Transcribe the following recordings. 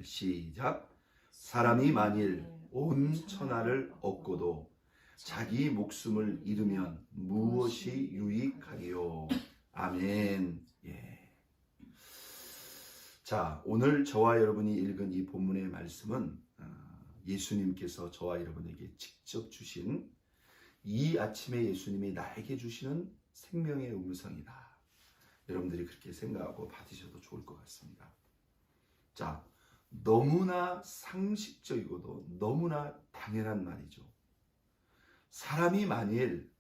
시작. 사람이 만일 온 천하를 얻고도 자기 목숨을 잃으면 무엇이 유익하리요. 아멘. 예. 자, 오늘 저와 여러분이 읽은 이 본문의 말씀은 예수님께서 저와 여러분에게 직접 주신, 이 아침에 예수님이 나에게 주시는 생명의 음성이다. 여러분들이 그렇게 생각하고 받으셔도 좋을 것 같습니다. 자, 너무나 상식적이고도 너무나 당연한 말이죠. 사람이 만일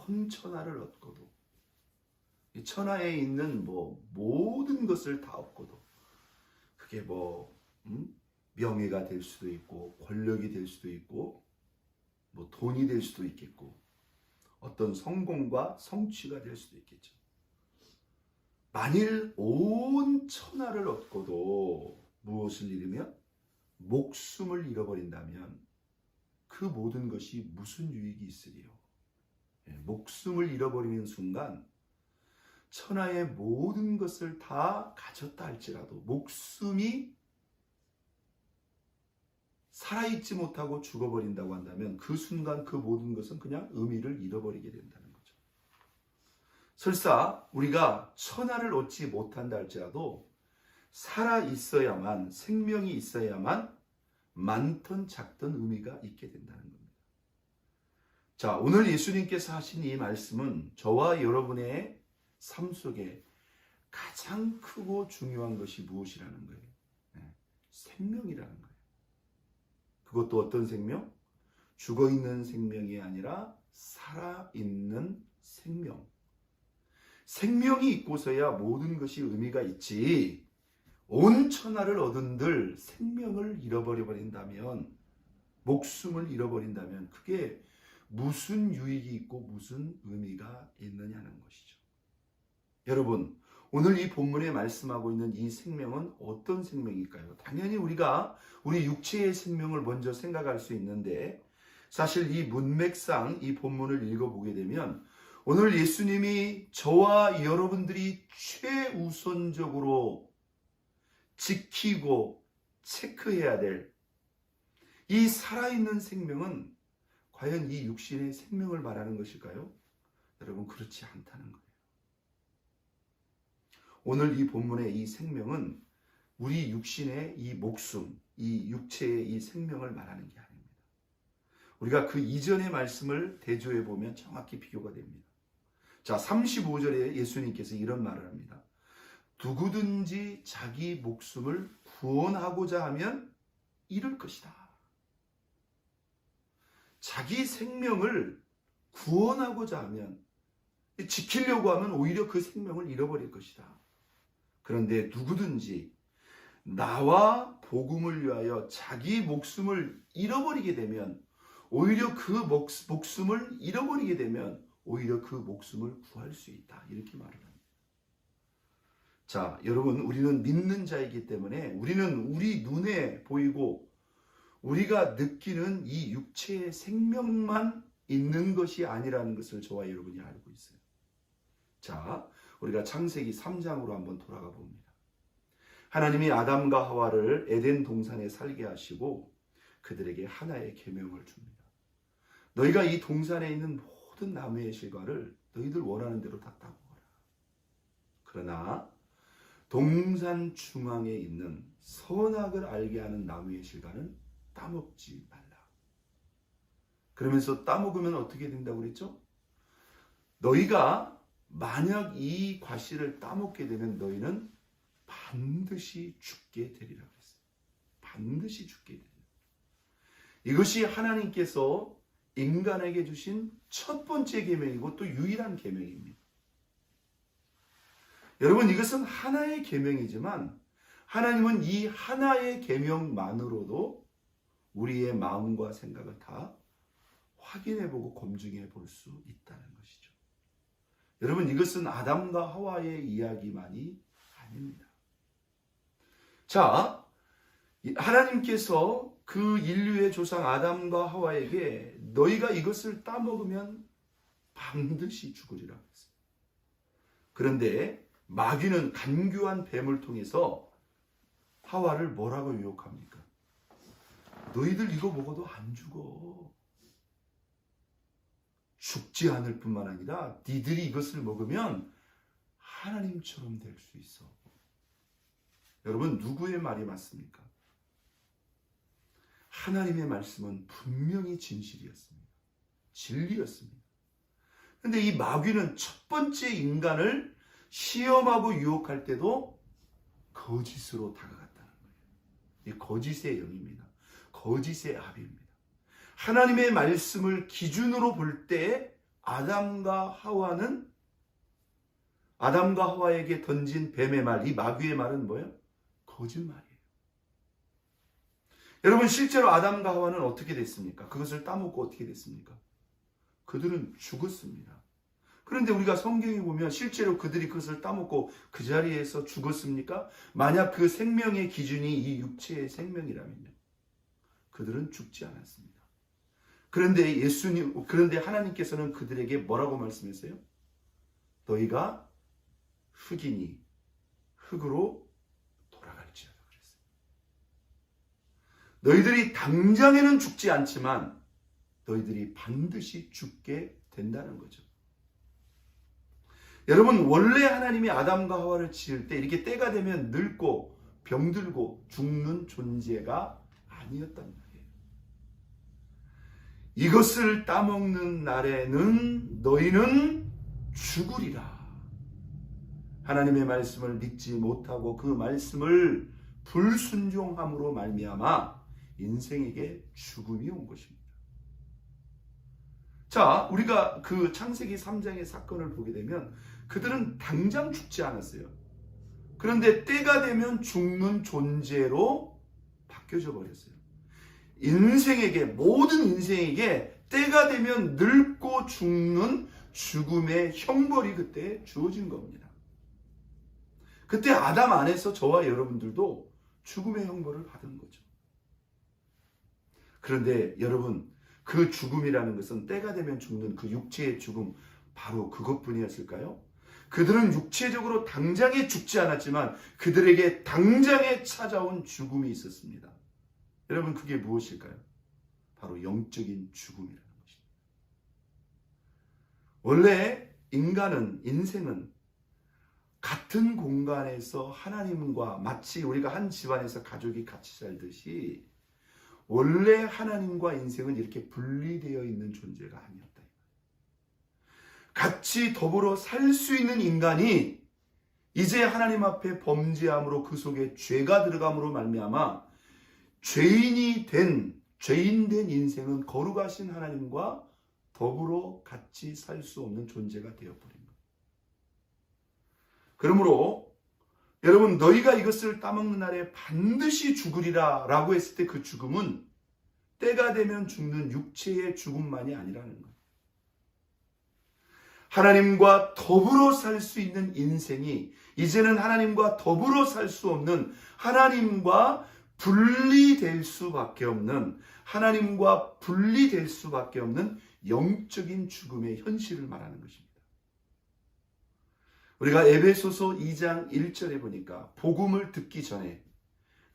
온 천하를 얻고도, 이 천하에 있는 모든 것을 다 얻고도, 그게 명예가 될 수도 있고 권력이 될 수도 있고 돈이 될 수도 있겠고 어떤 성공과 성취가 될 수도 있겠죠. 만일 온 천하를 얻고도 무엇을 잃으면? 목숨을 잃어버린다면 그 모든 것이 무슨 유익이 있으리요? 목숨을 잃어버리는 순간 천하의 모든 것을 다 가졌다 할지라도 목숨이 살아있지 못하고 죽어버린다고 한다면 그 순간 그 모든 것은 그냥 의미를 잃어버리게 된다는 거죠. 설사 우리가 천하를 얻지 못한다 할지라도 살아있어야만, 생명이 있어야만 많든 작든 의미가 있게 된다는 겁니다. 자, 오늘 예수님께서 하신 이 말씀은 저와 여러분의 삶 속에 가장 크고 중요한 것이 무엇이라는 거예요? 생명이라는 거예요. 그것도 어떤 생명? 죽어있는 생명이 아니라 살아있는 생명. 생명이 있고서야 모든 것이 의미가 있지, 온 천하를 얻은들 생명을 잃어버린다면, 목숨을 잃어버린다면 그게 무슨 유익이 있고 무슨 의미가 있느냐는 것이죠. 여러분, 오늘 이 본문에 말씀하고 있는 이 생명은 어떤 생명일까요? 당연히 우리가 우리 육체의 생명을 먼저 생각할 수 있는데, 사실 이 문맥상 이 본문을 읽어보게 되면 오늘 예수님이 저와 여러분들이 최우선적으로 지키고 체크해야 될 이 살아있는 생명은 과연 이 육신의 생명을 말하는 것일까요? 여러분, 그렇지 않다는 거예요. 오늘 이 본문의 이 생명은 우리 육신의 이 목숨, 이 육체의 이 생명을 말하는 게 아닙니다. 우리가 그 이전의 말씀을 대조해 보면 정확히 비교가 됩니다. 자, 35절에 예수님께서 이런 말을 합니다. 누구든지 자기 목숨을 구원하고자 하면 잃을 것이다. 자기 생명을 구원하고자 하면, 지키려고 하면 오히려 그 생명을 잃어버릴 것이다. 그런데 누구든지 나와 복음을 위하여 자기 목숨을 잃어버리게 되면, 오히려 그 목숨을 잃어버리게 되면 오히려 그 목숨을 구할 수 있다. 이렇게 말을 합니다. 자, 여러분, 우리는 믿는 자이기 때문에 우리는 우리 눈에 보이고 우리가 느끼는 이 육체의 생명만 있는 것이 아니라는 것을 저와 여러분이 알고 있어요. 자, 우리가 창세기 3장으로 한번 돌아가 봅니다. 하나님이 아담과 하와를 에덴 동산에 살게 하시고 그들에게 하나의 계명을 줍니다. 너희가 이 동산에 있는 모든 나무의 실과를 너희들 원하는 대로 다 따먹어라. 그러나 동산 중앙에 있는 선악을 알게 하는 나무의 실과는 따먹지 말라. 그러면서 따먹으면 어떻게 된다고 그랬죠? 너희가 만약 이 과실을 따먹게 되면 너희는 반드시 죽게 되리라고 했어요. 반드시 죽게 되리라. 이것이 하나님께서 인간에게 주신 첫 번째 계명이고 또 유일한 계명입니다. 여러분, 이것은 하나의 계명이지만 하나님은 이 하나의 계명만으로도 우리의 마음과 생각을 다 확인해보고 검증해 볼 수 있다는 것이죠. 여러분, 이것은 아담과 하와의 이야기만이 아닙니다. 자, 하나님께서 그 인류의 조상 아담과 하와에게 너희가 이것을 따먹으면 반드시 죽으리라 했어요. 그런데 마귀는 간교한 뱀을 통해서 하와를 뭐라고 유혹합니까? 너희들 이거 먹어도 안 죽어. 죽지 않을 뿐만 아니라 니들이 이것을 먹으면 하나님처럼 될 수 있어. 여러분, 누구의 말이 맞습니까? 하나님의 말씀은 분명히 진실이었습니다. 진리였습니다. 그런데 이 마귀는 첫 번째 인간을 시험하고 유혹할 때도 거짓으로 다가갔다는 거예요. 이 거짓의 영입니다. 거짓의 합입니다. 하나님의 말씀을 기준으로 볼 때 아담과 하와에게 던진 뱀의 말, 이 마귀의 말은 뭐예요? 거짓말이에요. 여러분, 실제로 아담과 하와는 어떻게 됐습니까? 그것을 따먹고 어떻게 됐습니까? 그들은 죽었습니다. 그런데 우리가 성경에 보면 실제로 그들이 그것을 따먹고 그 자리에서 죽었습니까? 만약 그 생명의 기준이 이 육체의 생명이라면요, 그들은 죽지 않았습니다. 그런데 하나님께서는 그들에게 뭐라고 말씀했어요? 너희가 흙이니 흙으로 돌아갈지어다 그랬어요. 너희들이 당장에는 죽지 않지만 너희들이 반드시 죽게 된다는 거죠. 여러분, 원래 하나님이 아담과 하와를 지을 때 이렇게 때가 되면 늙고 병들고 죽는 존재가 아니었단 말이에요. 이것을 따먹는 날에는 너희는 죽으리라. 하나님의 말씀을 믿지 못하고 그 말씀을 불순종함으로 말미암아 인생에게 죽음이 온 것입니다. 자, 우리가 그 창세기 3장의 사건을 보게 되면 그들은 당장 죽지 않았어요. 그런데 때가 되면 죽는 존재로 바뀌어져 버렸어요. 모든 인생에게 때가 되면 늙고 죽는 죽음의 형벌이 그때 주어진 겁니다. 그때 아담 안에서 저와 여러분들도 죽음의 형벌을 받은 거죠. 그런데 여러분, 그 죽음이라는 것은 때가 되면 죽는 그 육체의 죽음, 바로 그것뿐이었을까요? 그들은 육체적으로 당장에 죽지 않았지만 그들에게 당장에 찾아온 죽음이 있었습니다. 여러분, 그게 무엇일까요? 바로 영적인 죽음이라는 것입니다. 원래 인생은 같은 공간에서 하나님과 마치 우리가 한 집안에서 가족이 같이 살듯이 원래 하나님과 인생은 이렇게 분리되어 있는 존재가 아니었다. 같이 더불어 살 수 있는 인간이 이제 하나님 앞에 범죄함으로 그 속에 죄가 들어감으로 말미암아 죄인 된 인생은 거룩하신 하나님과 더불어 같이 살 수 없는 존재가 되어버린 거예요. 그러므로 여러분, 너희가 이것을 따먹는 날에 반드시 죽으리라 라고 했을 때 그 죽음은 때가 되면 죽는 육체의 죽음만이 아니라는 거예요. 하나님과 더불어 살 수 있는 인생이 이제는 하나님과 더불어 살 수 없는, 하나님과 분리될 수밖에 없는 영적인 죽음의 현실을 말하는 것입니다. 우리가 에베소서 2장 1절에 보니까 복음을 듣기 전에,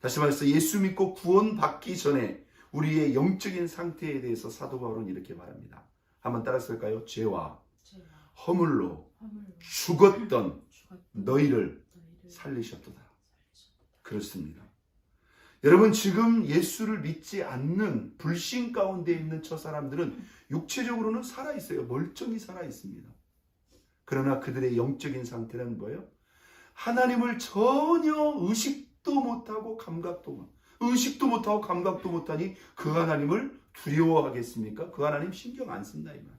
다시 말해서 예수 믿고 구원받기 전에 우리의 영적인 상태에 대해서 사도 바울은 이렇게 말합니다. 한번 따라서 할까요? 죄와 허물로 죽었던 너희를 살리셨도다. 그렇습니다. 여러분, 지금 예수를 믿지 않는 불신 가운데 있는 저 사람들은 육체적으로는 살아있어요. 멀쩡히 살아있습니다. 그러나 그들의 영적인 상태는 뭐예요? 하나님을 전혀 의식도 못하고 감각도 못하니 그 하나님을 두려워하겠습니까? 그 하나님 신경 안 쓴다 이 말이에요.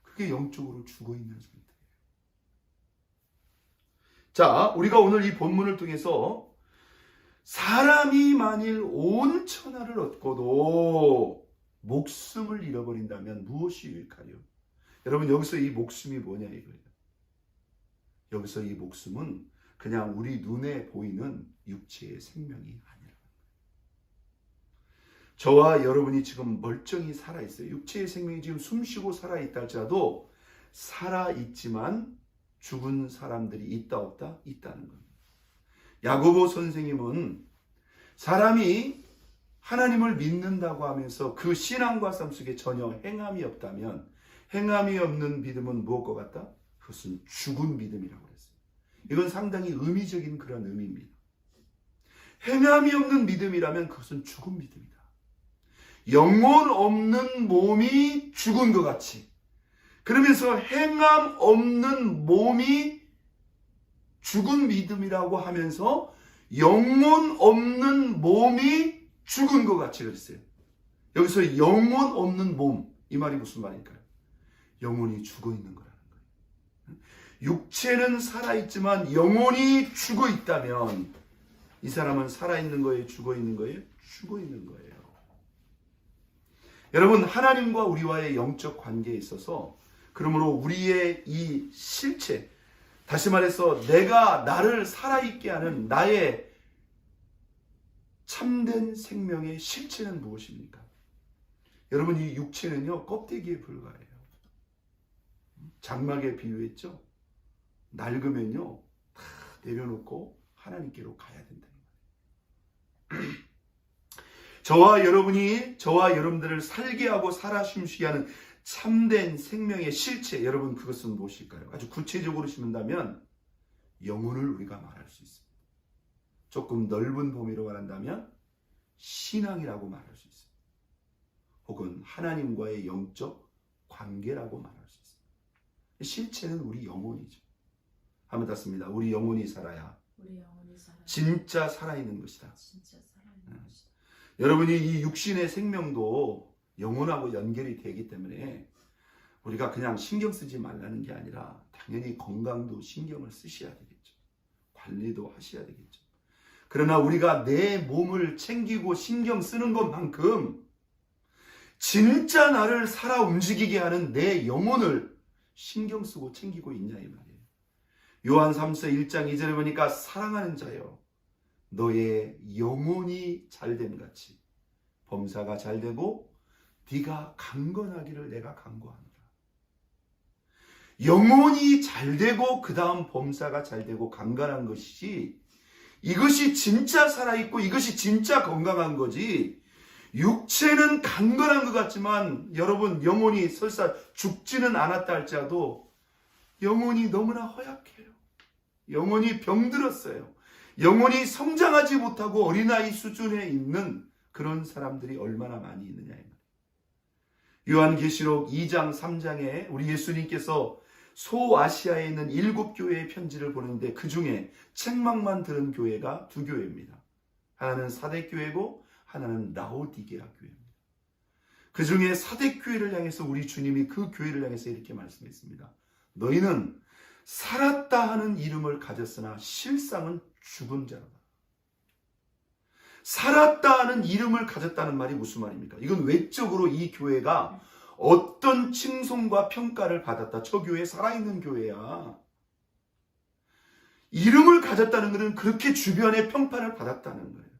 그게 영적으로 죽어있는 상태예요. 자, 우리가 오늘 이 본문을 통해서 사람이 만일 온 천하를 얻고도 목숨을 잃어버린다면 무엇이 유익하리요? 여러분, 여기서 이 목숨이 뭐냐 이거예요. 여기서 이 목숨은 그냥 우리 눈에 보이는 육체의 생명이 아니라, 저와 여러분이 지금 멀쩡히 살아있어요. 육체의 생명이 지금 숨쉬고 살아있다 할지라도 살아있지만 죽은 사람들이 있다 없다? 있다는 겁니다. 야고보 선생님은 사람이 하나님을 믿는다고 하면서 그 신앙과 삶 속에 전혀 행함이 없다면 행함이 없는 믿음은 무엇과 같다? 그것은 죽은 믿음이라고 했어요. 이건 상당히 의미적인 그런 의미입니다. 행함이 없는 믿음이라면 그것은 죽은 믿음이다. 영혼 없는 몸이 죽은 것 같이, 그러면서 행함 없는 몸이 죽은 믿음이라고 하면서 영혼 없는 몸이 죽은 것 같이 그랬어요. 여기서 영혼 없는 몸, 이 말이 무슨 말일까요? 영혼이 죽어 있는 거라는 거예요. 육체는 살아있지만 영혼이 죽어 있다면 이 사람은 살아있는 거예요? 죽어 있는 거예요? 죽어 있는 거예요. 여러분, 하나님과 우리와의 영적 관계에 있어서 그러므로 우리의 이 실체, 다시 말해서 내가 나를 살아있게 하는 나의 참된 생명의 실체는 무엇입니까? 여러분, 이 육체는요, 껍데기에 불과해요. 장막에 비유했죠? 낡으면요, 다 내려놓고 하나님께로 가야 된다는 거예요. 저와 여러분들을 살게 하고 살아 숨쉬게 하는 참된 생명의 실체, 여러분, 그것은 무엇일까요? 아주 구체적으로 심는다면 영혼을 우리가 말할 수 있습니다. 조금 넓은 범위로 말한다면 신앙이라고 말할 수 있습니다. 혹은 하나님과의 영적 관계라고 말할 수 있습니다. 실체는 우리 영혼이죠. 한번 닿습니다. 우리 영혼이 살아야 진짜 살아있는 것이다. 여러분이 이 육신의 생명도 영혼하고 연결이 되기 때문에 우리가 그냥 신경 쓰지 말라는 게 아니라 당연히 건강도 신경을 쓰셔야 되겠죠. 관리도 하셔야 되겠죠. 그러나 우리가 내 몸을 챙기고 신경 쓰는 것만큼 진짜 나를 살아 움직이게 하는 내 영혼을 신경 쓰고 챙기고 있냐 이 말이에요. 요한 3서 1장 2절에 보니까 사랑하는 자여 너의 영혼이 잘됨 같이 범사가 잘되고 네가 강건하기를 내가 간구하노라. 영혼이 잘되고 그 다음 범사가 잘되고 강건한 것이지, 이것이 진짜 살아있고 이것이 진짜 건강한 거지, 육체는 강건한 것 같지만 여러분 영혼이 설사 죽지는 않았다 할지라도 영혼이 너무나 허약해요. 영혼이 병들었어요. 영혼이 성장하지 못하고 어린아이 수준에 있는 그런 사람들이 얼마나 많이 있느냐 이 말이에요. 요한계시록 2장 3장에 우리 예수님께서 소아시아에 있는 7교회의 편지를 보냈는데 그 중에 책망만 들은 교회가 2교회입니다. 하나는 사대교회고 하나는 라오디게아 교회입니다. 그 중에 사대교회를 향해서 우리 주님이 그 교회를 향해서 이렇게 말씀했습니다. 너희는 살았다 하는 이름을 가졌으나 실상은 죽은 자로다. 살았다 하는 이름을 가졌다는 말이 무슨 말입니까? 이건 외적으로 이 교회가 어떤 칭송과 평가를 받았다. 저 교회 살아있는 교회야. 이름을 가졌다는 것은 그렇게 주변의 평판을 받았다는 거예요.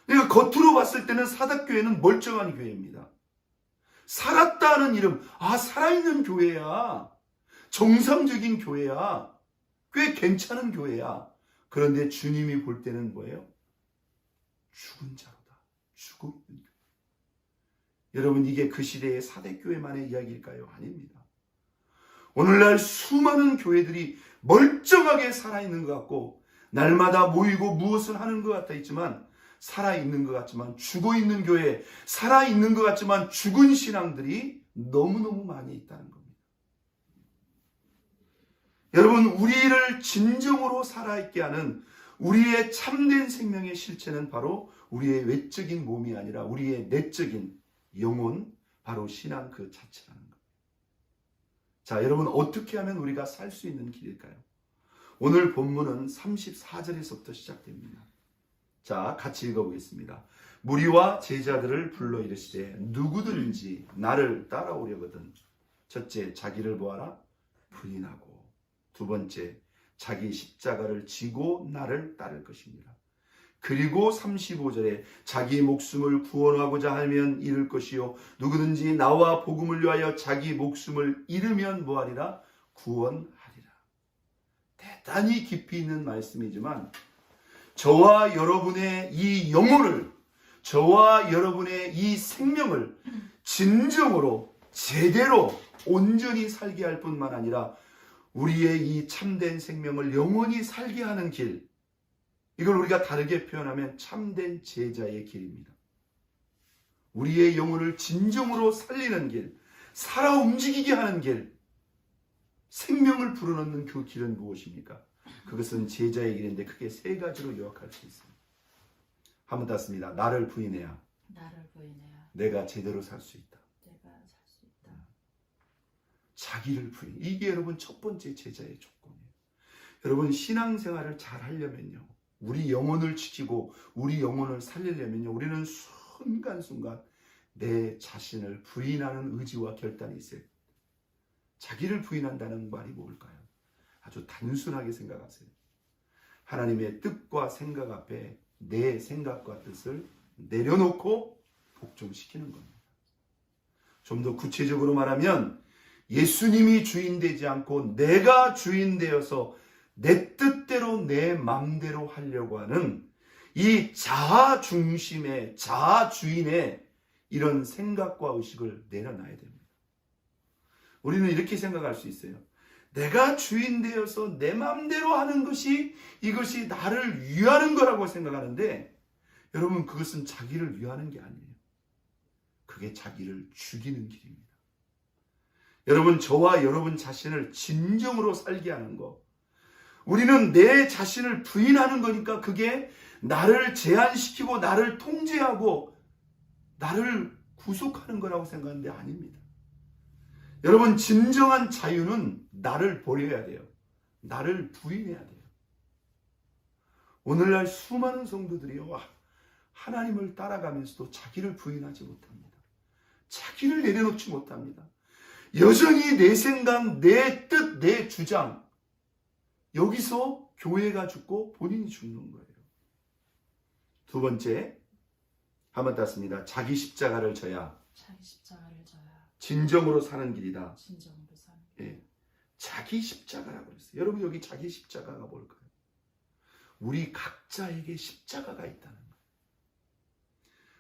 그러니까 겉으로 봤을 때는 사닥교회는 멀쩡한 교회입니다. 살았다 하는 이름, 살아있는 교회야. 정상적인 교회야. 꽤 괜찮은 교회야. 그런데 주님이 볼 때는 뭐예요? 죽은 자로다. 죽어 있는 교회. 여러분, 이게 그 시대의 사대교회만의 이야기일까요? 아닙니다. 오늘날 수많은 교회들이 멀쩡하게 살아있는 것 같고 날마다 모이고 무엇을 하는 것 같아 있지만, 살아있는 것 같지만 죽어 있는 교회, 살아있는 것 같지만 죽은 신앙들이 너무너무 많이 있다는 겁니다. 여러분, 우리를 진정으로 살아있게 하는 우리의 참된 생명의 실체는 바로 우리의 외적인 몸이 아니라 우리의 내적인 영혼, 바로 신앙 그 자체라는 겁니다. 자, 여러분, 어떻게 하면 우리가 살 수 있는 길일까요? 오늘 본문은 34절에서부터 시작됩니다. 자, 같이 읽어보겠습니다. 무리와 제자들을 불러 이르시되 누구든지 나를 따라오려거든 첫째 자기를 보아라, 부인하고, 두 번째 자기 십자가를 지고 나를 따를 것입니다. 그리고 35절에 자기 목숨을 구원하고자 하면 잃을 것이요 누구든지 나와 복음을 위하여 자기 목숨을 잃으면 뭐하리라? 구원하리라. 대단히 깊이 있는 말씀이지만 저와 여러분의 이 영혼을, 저와 여러분의 이 생명을 진정으로 제대로 온전히 살게 할 뿐만 아니라 우리의 이 참된 생명을 영원히 살게 하는 길, 이걸 우리가 다르게 표현하면 참된 제자의 길입니다. 우리의 영혼을 진정으로 살리는 길, 살아 움직이게 하는 길, 생명을 불어넣는 그 길은 무엇입니까? 그것은 제자의 길인데 크게 세 가지로 요약할 수 있습니다. 한번 땄습니다. 나를 부인해야 내가 제대로 살 수 있다. 자기를 부인. 이게 여러분 첫 번째 제자의 조건이에요. 여러분 신앙생활을 잘 하려면요, 우리 영혼을 지키고 우리 영혼을 살리려면요, 우리는 순간순간 내 자신을 부인하는 의지와 결단이 있어요. 자기를 부인한다는 말이 뭘까요? 아주 단순하게 생각하세요. 하나님의 뜻과 생각 앞에 내 생각과 뜻을 내려놓고 복종시키는 겁니다. 좀 더 구체적으로 말하면 예수님이 주인 되지 않고 내가 주인 되어서 내 뜻대로 내 마음대로 하려고 하는 이 자아 중심의, 자아 주인의 이런 생각과 의식을 내려놔야 됩니다. 우리는 이렇게 생각할 수 있어요. 내가 주인 되어서 내 마음대로 하는 것이, 이것이 나를 위하는 거라고 생각하는데, 여러분 그것은 자기를 위하는 게 아니에요. 그게 자기를 죽이는 길입니다. 여러분, 저와 여러분 자신을 진정으로 살게 하는 것, 우리는 내 자신을 부인하는 거니까 그게 나를 제한시키고 나를 통제하고 나를 구속하는 거라고 생각하는데 아닙니다. 여러분, 진정한 자유는 나를 버려야 돼요. 나를 부인해야 돼요. 오늘날 수많은 성도들이요, 하나님을 따라가면서도 자기를 부인하지 못합니다. 자기를 내려놓지 못합니다. 여전히 내 생각, 내 뜻, 내 주장, 여기서 교회가 죽고 본인이 죽는 거예요. 두 번째, 한번 땄습니다. 자기 십자가를 져야 진정으로 사는 길이다. 예, 자기 십자가라고 그랬어요. 여러분, 여기 자기 십자가가 뭘까요? 우리 각자에게 십자가가 있다는 거예요.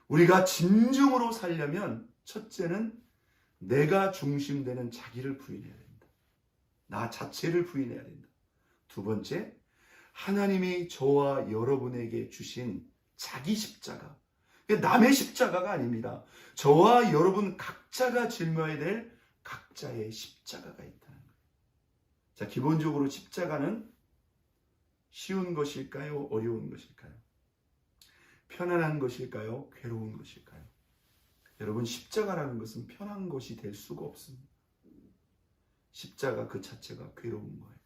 우리가 진정으로 살려면 첫째는 내가 중심되는 자기를 부인해야 된다. 나 자체를 부인해야 된다. 두 번째, 하나님이 저와 여러분에게 주신 자기 십자가, 남의 십자가가 아닙니다. 저와 여러분 각자가 짊어야 될 각자의 십자가가 있다는 거예요. 자, 기본적으로 십자가는 쉬운 것일까요? 어려운 것일까요? 편안한 것일까요? 괴로운 것일까요? 여러분, 십자가라는 것은 편한 것이 될 수가 없습니다. 십자가 그 자체가 괴로운 거예요.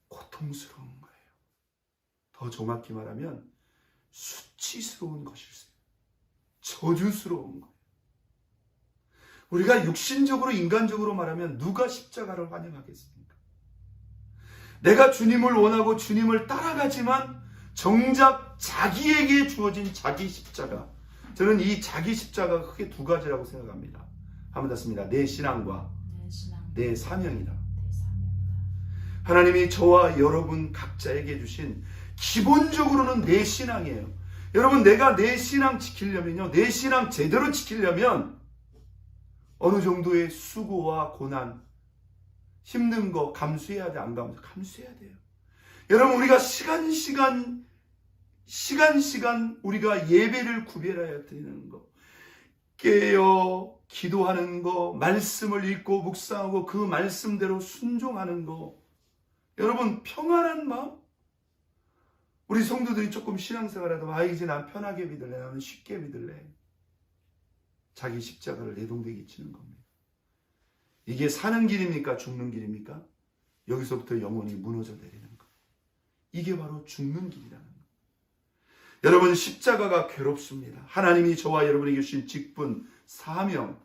고통스러운 거예요. 더 정확히 말하면 수치스러운 것일세요. 저주스러운 거예요. 우리가 육신적으로, 인간적으로 말하면 누가 십자가를 환영하겠습니까? 내가 주님을 원하고 주님을 따라가지만 정작 자기에게 주어진 자기 십자가, 저는 이 자기 십자가가 크게 두 가지라고 생각합니다. 한번 닿습니다. 내 신앙과 내 사명이다. 하나님이 저와 여러분 각자에게 주신 기본적으로는 내 신앙이에요. 여러분, 내가 내 신앙 지키려면요, 내 신앙 제대로 지키려면 어느 정도의 수고와 고난, 힘든 거 감수해야 돼, 안 감수해야 돼요. 여러분, 우리가 시간 우리가 예배를 구별하여 드리는 거, 깨어 기도하는 거, 말씀을 읽고 묵상하고 그 말씀대로 순종하는 거, 여러분 평안한 마음, 우리 성도들이 조금 신앙생활하다 이제 난 편하게 믿을래, 나는 쉽게 믿을래, 자기 십자가를 내동댕이 치는 겁니다. 이게 사는 길입니까? 죽는 길입니까? 여기서부터 영혼이 무너져 내리는 거, 이게 바로 죽는 길이라는 거. 여러분, 십자가가 괴롭습니다. 하나님이 저와 여러분에게 주신 직분, 사명,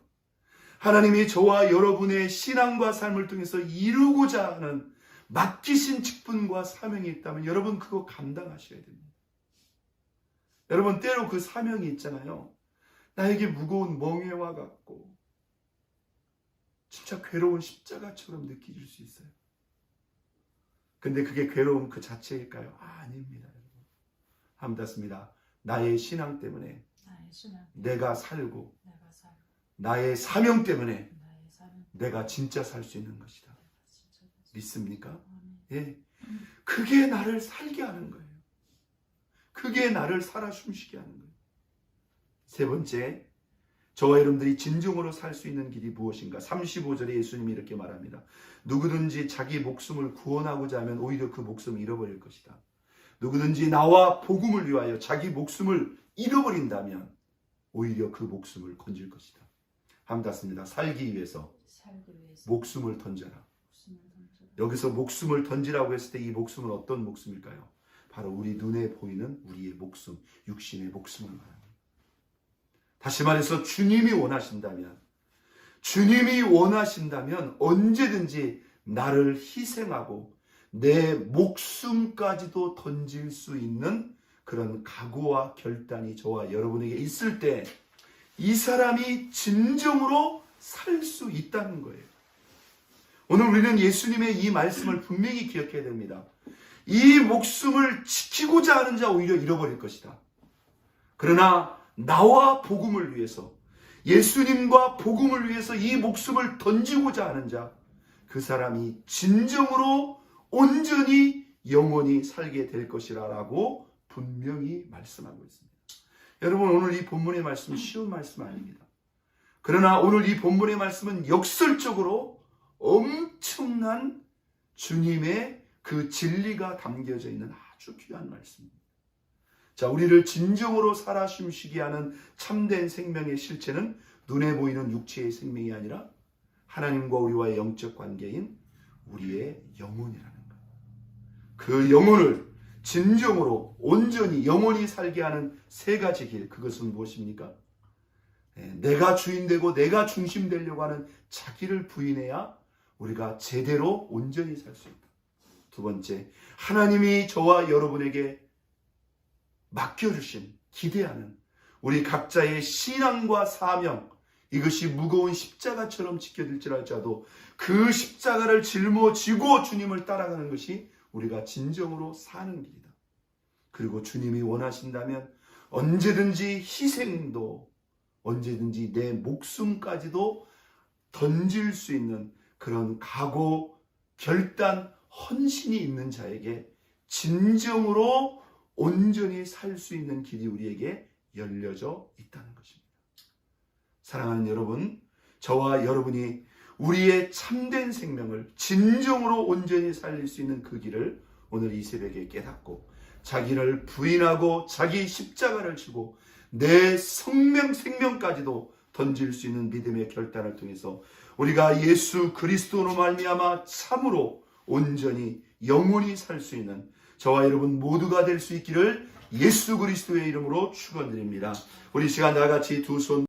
하나님이 저와 여러분의 신앙과 삶을 통해서 이루고자 하는 맡기신 직분과 사명이 있다면 여러분 그거 감당하셔야 됩니다. 여러분, 때로 그 사명이 있잖아요. 나에게 무거운 멍에와 같고 진짜 괴로운 십자가처럼 느껴질 수 있어요. 근데 그게 괴로움 그 자체일까요? 아닙니다. 함닿습니다. 나의 신앙 때문에 내가 살고 나의 사명 때문에 내가 진짜 살 수 있는 것이다. 믿습니까? 예. 그게 나를 살게 하는 거예요. 그게 나를 살아 숨쉬게 하는 거예요. 세 번째, 저와 여러분들이 진정으로 살 수 있는 길이 무엇인가? 35절에 예수님이 이렇게 말합니다. 누구든지 자기 목숨을 구원하고자 하면 오히려 그 목숨을 잃어버릴 것이다. 누구든지 나와 복음을 위하여 자기 목숨을 잃어버린다면 오히려 그 목숨을 건질 것이다. 함닿습니다. 살기 위해서 목숨을 던져라. 여기서 목숨을 던지라고 했을 때 이 목숨은 어떤 목숨일까요? 바로 우리 눈에 보이는 우리의 목숨, 육신의 목숨을 말합니다. 다시 말해서 주님이 원하신다면 언제든지 나를 희생하고 내 목숨까지도 던질 수 있는 그런 각오와 결단이 저와 여러분에게 있을 때 이 사람이 진정으로 살 수 있다는 거예요. 오늘 우리는 예수님의 이 말씀을 분명히 기억해야 됩니다. 이 목숨을 지키고자 하는 자 오히려 잃어버릴 것이다. 그러나 나와 복음을 위해서, 예수님과 복음을 위해서 이 목숨을 던지고자 하는 자, 그 사람이 진정으로 온전히 영원히 살게 될 것이라고 분명히 말씀하고 있습니다. 여러분, 오늘 이 본문의 말씀은 쉬운 말씀 아닙니다. 그러나 오늘 이 본문의 말씀은 역설적으로 엄청난 주님의 그 진리가 담겨져 있는 아주 귀한 말씀입니다. 자, 우리를 진정으로 살아 숨쉬게 하는 참된 생명의 실체는 눈에 보이는 육체의 생명이 아니라 하나님과 우리와의 영적 관계인 우리의 영혼이라는 것. 그 영혼을 진정으로 온전히 영원히 살게 하는 세 가지 길, 그것은 무엇입니까? 내가 주인되고 내가 중심되려고 하는 자기를 부인해야 우리가 제대로 온전히 살 수 있다. 두 번째, 하나님이 저와 여러분에게 맡겨주신, 기대하는 우리 각자의 신앙과 사명, 이것이 무거운 십자가처럼 지켜질지라도 그 십자가를 짊어지고 주님을 따라가는 것이 우리가 진정으로 사는 길이다. 그리고 주님이 원하신다면 언제든지 희생도, 언제든지 내 목숨까지도 던질 수 있는 그런 각오, 결단, 헌신이 있는 자에게 진정으로 온전히 살 수 있는 길이 우리에게 열려져 있다는 것입니다. 사랑하는 여러분, 저와 여러분이 우리의 참된 생명을 진정으로 온전히 살릴 수 있는 그 길을 오늘 이 새벽에 깨닫고 자기를 부인하고 자기 십자가를 지고 내 생명까지도 던질 수 있는 믿음의 결단을 통해서 우리가 예수 그리스도로 말미암아 참으로 온전히 영원히 살 수 있는 저와 여러분 모두가 될 수 있기를 예수 그리스도의 이름으로 축원드립니다. 우리 시간 다 같이 두 손